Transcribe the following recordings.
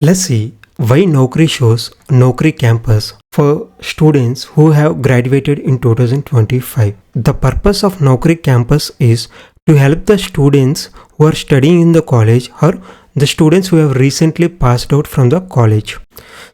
Let's see why Naukri shows Naukri campus for students who have graduated in 2025. The purpose of Naukri campus is to help the students who are studying in the college or the students who have recently passed out from the college.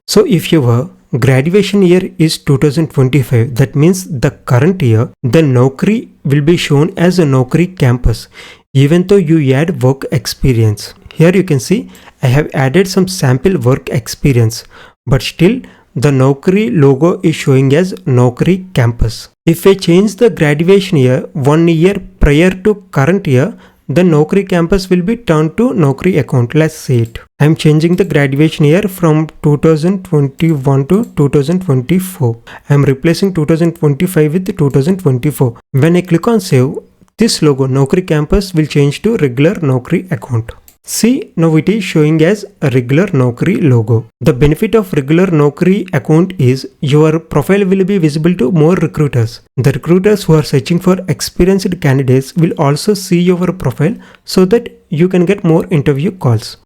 So if your graduation year is 2025, that means the current year, the Naukri will be shown as a Naukri campus even though you add work experience. Here you can see I have added some sample work experience, but still the Naukri logo is showing as Naukri campus. If I change the graduation year 1 year prior to current year, the Naukri campus will be turned to Naukri account. Let's see it. I am changing the graduation year from 2021 to 2024. I am replacing 2025 with 2024. When I click on save, this logo Naukri campus will change to regular Naukri account. See, now it is showing as a regular Naukri logo. The benefit of regular Naukri account is your profile will be visible to more recruiters. The recruiters who are searching for experienced candidates will also see your profile so that you can get more interview calls.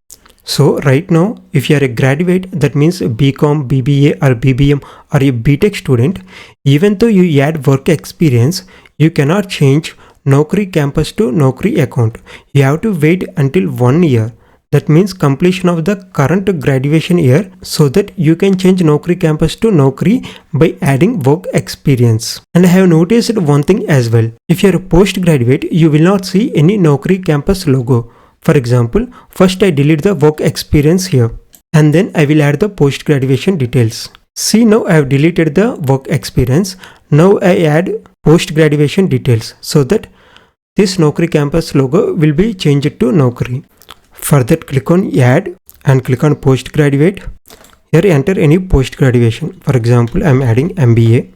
So right now, if you are a graduate, that means BCom, BBA or BBM or a BTech student, even though you add work experience, you cannot change Naukri campus to Naukri account. You have to wait until 1 year. That means completion of the current graduation year so that you can change Naukri campus to Naukri by adding work experience. And I have noticed one thing as well. If you are a postgraduate, you will not see any Naukri campus logo. For example, first I delete the work experience here and then I will add the post graduation details. See, now I have deleted the work experience. Now I add post graduation details so that this Naukri campus logo will be changed to Naukri. For that, click on add and click on postgraduate. Here enter any post graduation. For example, I am adding MBA.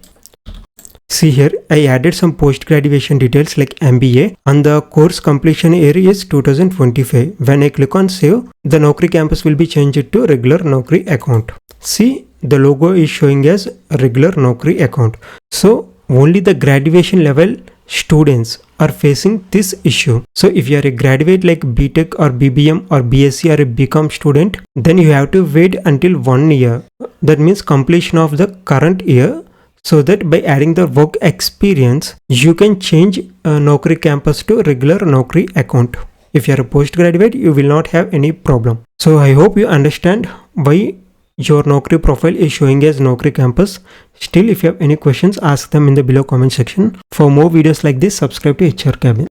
See here, I added some post graduation details like MBA and the course completion year is 2025. When I click on save, the Naukri campus will be changed to regular Naukri account. See, the logo is showing as regular Naukri account. So only the graduation level students are facing this issue. So if you are a graduate like BTech or BBM or BSc or a BCom student, then you have to wait until 1 year. That means completion of the current year, so that by adding the work experience, you can change Naukri campus to regular Naukri account. If you are a postgraduate, you will not have any problem. So I hope you understand why your Naukri profile is showing as Naukri campus. Still, if you have any questions, ask them in the below comment section. For more videos like this, subscribe to HR Cabin.